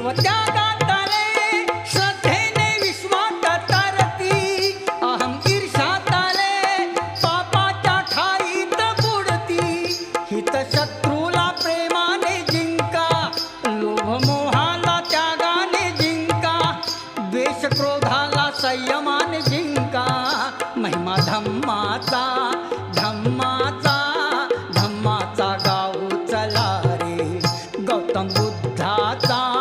शिवत्यागातले श्रद्धेने विश्वात तरती अहम ईर्षातले पापाच्या खाईत बुडती हित शत्रूला प्रेमाने जिंका लोभ मोहाला त्यागाने जिंका द्वेष क्रोधाला संयमाने जिंका महिमा धम्माचा धम्माचा धम्माचा गाऊ चला रे गौतम बुद्धाचा